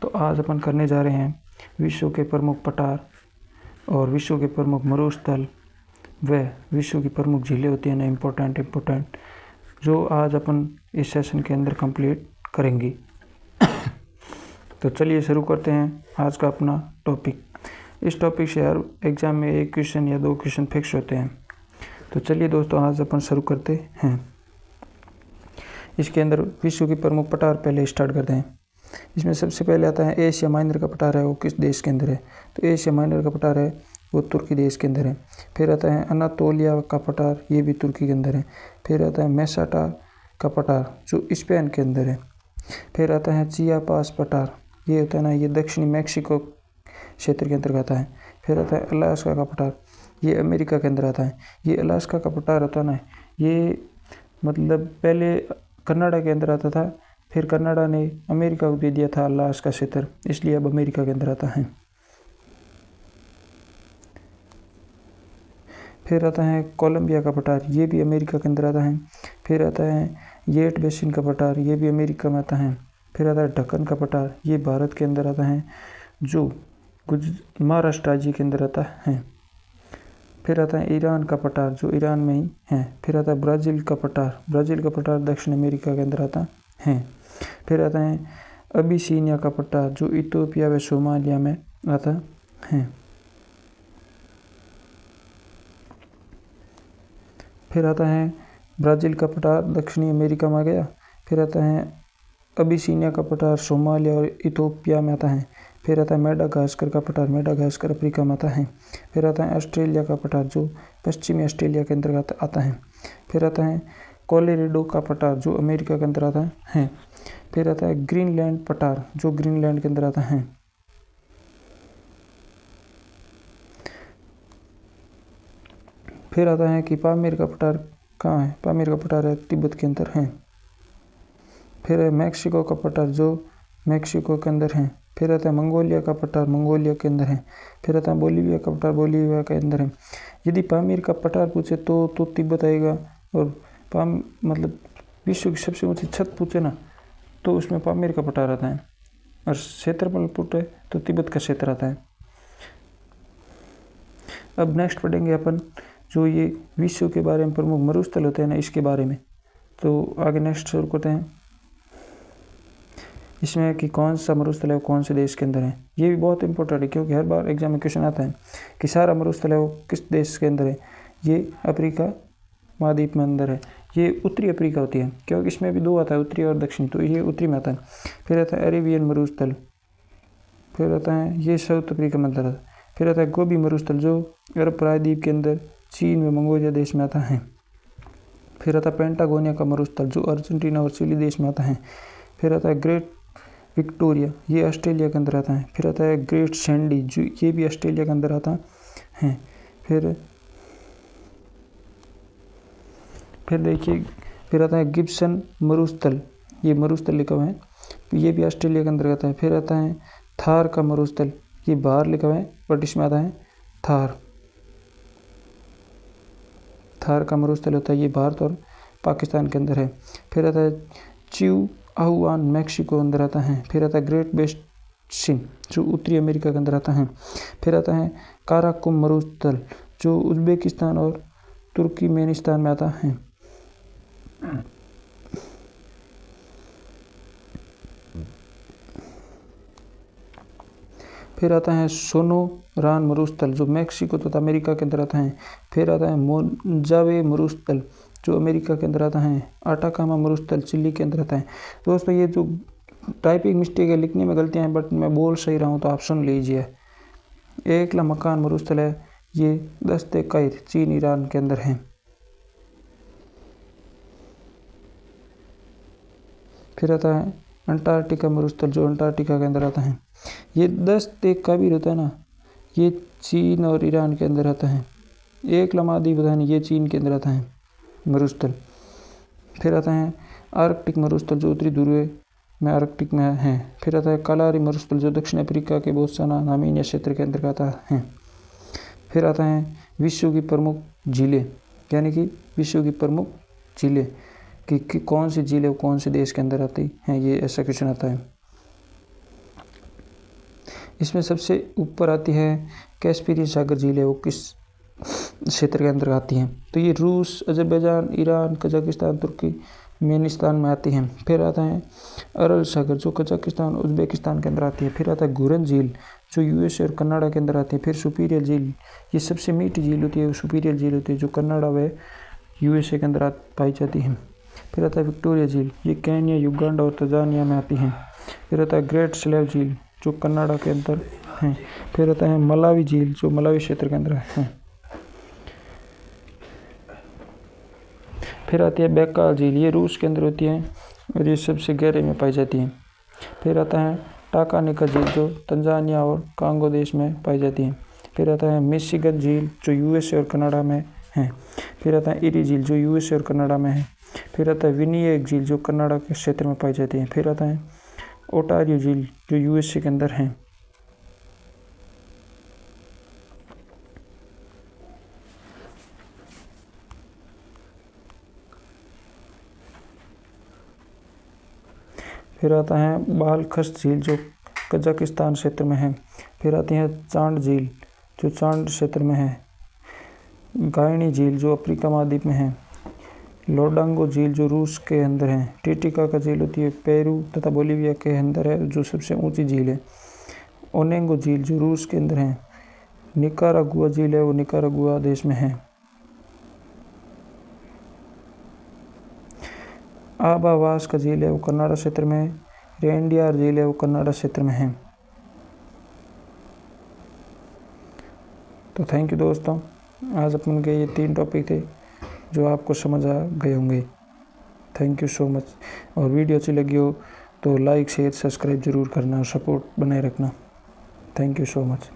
तो आज अपन करने जा रहे हैं विश्व के प्रमुख पठार और विश्व के प्रमुख मरुस्थल व विश्व की प्रमुख झीलें होती हैं ना, इम्पोर्टेंट जो आज अपन इस सेशन के अंदर कंप्लीट करेंगे। तो चलिए शुरू करते हैं आज का अपना टॉपिक। इस टॉपिक से हर एग्ज़ाम में एक क्वेश्चन या दो क्वेश्चन फिक्स होते हैं। तो चलिए दोस्तों आज अपन शुरू करते हैं। इसके अंदर विश्व की प्रमुख पठार पहले स्टार्ट करते हैं। इसमें सबसे पहले आता है एशिया माइनर का पठार है, वो किस देश के अंदर है? तो एशिया माइनर का पठार है वो तुर्की देश के अंदर है। फिर आता है अनातोलिया का पठार, ये भी तुर्की के अंदर है। फिर आता है मेसाटा का पठार जो स्पेन के अंदर है। फिर आता है चियापास पठार, ये होता है ना, ये दक्षिणी मैक्सिको क्षेत्र के अंतर्गत आता है। फिर आता है अलास्का का पठार, ये अमेरिका के अंदर आता है। ये अलास्का का पठार होता है ना, ये मतलब पहले कनाडा के अंदर आता था, फिर कनाडा ने अमेरिका को दे दिया था अलास्का क्षेत्र, इसलिए अब अमेरिका के अंदर आता है। फिर आता है कोलंबिया का पठार, ये भी अमेरिका के अंदर आता है। फिर आता है येट बेसिन का पठार, ये भी अमेरिका में आता है। फिर आता है ढक्कन का पठार, ये भारत के अंदर आता है, जो महाराष्ट्र राज्य के अंदर आता है। फिर आता है ईरान का पठार, जो ईरान में ही है। फिर आता है ब्राज़ील का पठार, ब्राज़ील का पठार दक्षिण अमेरिका के अंदर आता है। फिर आता है अबिसिनिया का पठार, जो इथियोपिया व सोमालिया में आता है। फिर आता है ब्राज़ील का पठार दक्षिणी अमेरिका में आ गया। फिर आता है अबिसिनिया का पठार सोमालिया और इथियोपिया में आता है। फिर आता है मेडागास्कर का पठार, मेडागास्कर अफ्रीका में आता है। फिर आता है ऑस्ट्रेलिया का पठार, जो पश्चिमी ऑस्ट्रेलिया के अंतर्गत आता है। फिर आता है कोलोराडो का पठार, जो अमेरिका के अंदर आता है। फिर आता है ग्रीनलैंड पठार, जो ग्रीनलैंड के अंदर आता है। फिर आता है कि पामीर का पठार कहाँ है? पामीर का पठार है तिब्बत के अंदर है। फिर है मैक्सिको का पठार, जो मैक्सिको के अंदर है। फिर आता है मंगोलिया का पठार, मंगोलिया के अंदर है। फिर आता है बोलीविया का पठार, बोलीविया के अंदर है। यदि पामीर का पठार पूछे तो तिब्बत आएगा, और मतलब विश्व की सबसे ऊंची छत पूछे ना तो उसमें पामीर का पठार आता है, और क्षेत्रफल पूछे तो तिब्बत का क्षेत्र आता है। अब नेक्स्ट पढ़ेंगे अपन जो ये विश्व के बारे में प्रमुख मरुस्थल होते हैं ना, इसके बारे में। तो आगे नेक्स्ट शुरू करते हैं। इसमें कि कौन सा मरुस्थल है वो कौन से देश के अंदर है, ये भी बहुत इंपॉर्टेंट है, क्योंकि हर बार एग्जाम में क्वेश्चन आता है कि सारा मरुस्थल है वो किस देश के अंदर है। ये अफ्रीका महाद्वीप में अंदर है, ये उत्तरी अफ्रीका होती है, क्योंकि इसमें भी दो आता है, उत्तरी और दक्षिणी, तो ये उत्तरी में आता है। फिर आता है अरेबियन मरुस्थल, फिर आता है ये साउथ अफ्रीका में अंदर आता है। फिर आता है गोबी मरुस्थल, जो अरब प्रायद्वीप के अंदर चीन व मंगोलिया देश में आता है। फिर आता है पेंटागोनिया का मरुस्थल, जो अर्जेंटीना और चिली देश में आता है। फिर आता है ग्रेट विक्टोरिया, ये ऑस्ट्रेलिया के अंदर आता है। फिर आता है ग्रेट सैंडी, जो ये भी ऑस्ट्रेलिया के अंदर आता है। फिर देखिए, फिर आता है गिब्सन मरुस्थल, ये मरुस्थल लिखा हुआ है, ये भी ऑस्ट्रेलिया के अंदर आता है। फिर आता है थार का मरुस्थल, ये बाहर लिखा हुआ है बट इसमें आता है थार, थार का मरुस्थल होता है, ये भारत और पाकिस्तान के अंदर है। फिर आता है चिहुआहुआन, मैक्सिको अंदर आता है। फिर आता है ग्रेट बेसिन, जो उत्तरी अमेरिका के अंदर आता है। फिर आता है काराकोरम मरुस्थल, जो उज्बेकिस्तान और तुर्कमेनिस्तान में आता है। फिर आता है सोनोरान मरुस्थल, जो मैक्सिको तथा अमेरिका के अंदर आता है। फिर आता है मोजावे मरुस्थल, जो अमेरिका के अंदर आता है। अटाकामा मरुस्थल चिली के अंदर आता है। दोस्तों ये जो टाइपिंग मिस्टेक है, लिखने में गलतियाँ हैं, बट मैं बोल सही रहा हूँ तो आप सुन लीजिए। एकला मकान मरुस्थल है, ये दस्ते कैर चीन ईरान के अंदर है। फिर आता है अंटार्कटिका मरुस्थल, जो अंटार्कटिका के अंदर आता है। ये दस्ते कैर होता है ना, ये चीन और ईरान के अंदर आता है। एकला महाद्वीप होता है, ये चीन के अंदर आता है मरुस्थल। फिर आता है आर्कटिक मरुस्थल, जो उत्तरी ध्रुव में आर्कटिक में है। फिर आता है कालारी मरुस्थल, जो दक्षिण अफ्रीका के बोत्सवाना नामीबिया क्षेत्र के अंतर्गत आता है। फिर आता है विश्व की प्रमुख झीलें, यानी कि विश्व की प्रमुख झीलें कि कौन सी झीलें कौन से देश के अंदर आती हैं, ये ऐसा क्वेश्चन आता है। इसमें सबसे ऊपर आती है कैस्पियन सागर झील है, वो किस क्षेत्र के अंदर आती हैं? तो ये रूस, अजरबैजान, ईरान, कजाकिस्तान, तुर्की, मेनिस्तान में आती हैं। फिर आता है अरल सागर जो कजाकिस्तान, उज़्बेकिस्तान के अंदर आती है। फिर आता है घुरन झील जो यूएसए और कनाडा के अंदर आती है। फिर सुपीरियर झील, ये सबसे मीठी झील होती है, वो सुपीरियर झील होती है जो कनाडा व यूएसए के अंदर पाई जाती है। फिर आता है विक्टोरिया झील, ये केन्या, युगांडा और तंजानिया में आती हैं। फिर आता है ग्रेट स्लेव झील जो कनाडा के अंदर है। फिर आता है मलावी झील जो मलावी क्षेत्र के अंदर है। फिर आती है बैकाल झील, ये रूस के अंदर होती है और ये सबसे गहरे में पाई जाती है। फिर आता है टाकानिका झील जो तंजानिया और कांगो देश में पाई जाती है। फिर आता है मिशिगन झील जो यूएसए और कनाडा में है। फिर आता है इरी झील जो यूएसए और कनाडा में है। फिर आता है विनियग झील जो कनाडा के क्षेत्र में पाई जाती है। फिर आता है ओटारियो झील जो यूएसए के अंदर है। फिर आता है बालखस झील जो कजाकिस्तान क्षेत्र में है। फिर आती है चांड झील जो चांड क्षेत्र में है। गायनी झील जो अफ्रीका महाद्वीप में है। लोडांगो झील जो रूस के अंदर है। टिटिकाका झील होती है पेरू तथा बोलीविया के अंदर है, जो सबसे ऊंची झील है। ओनेंगो झील जो रूस के अंदर है। निकारागुआ झील है, वो निकारागुआ देश में है। आबावास का झील है, वो कनाडा क्षेत्र में है। रेनडियर झील है, वो कनाडा क्षेत्र में है। तो थैंक यू दोस्तों, आज अपन के ये 3 टॉपिक थे जो आपको समझ आ गए होंगे। Thank you so much. और वीडियो अच्छी लगी हो तो लाइक, शेयर, सब्सक्राइब ज़रूर करना और सपोर्ट बनाए रखना। Thank you so much.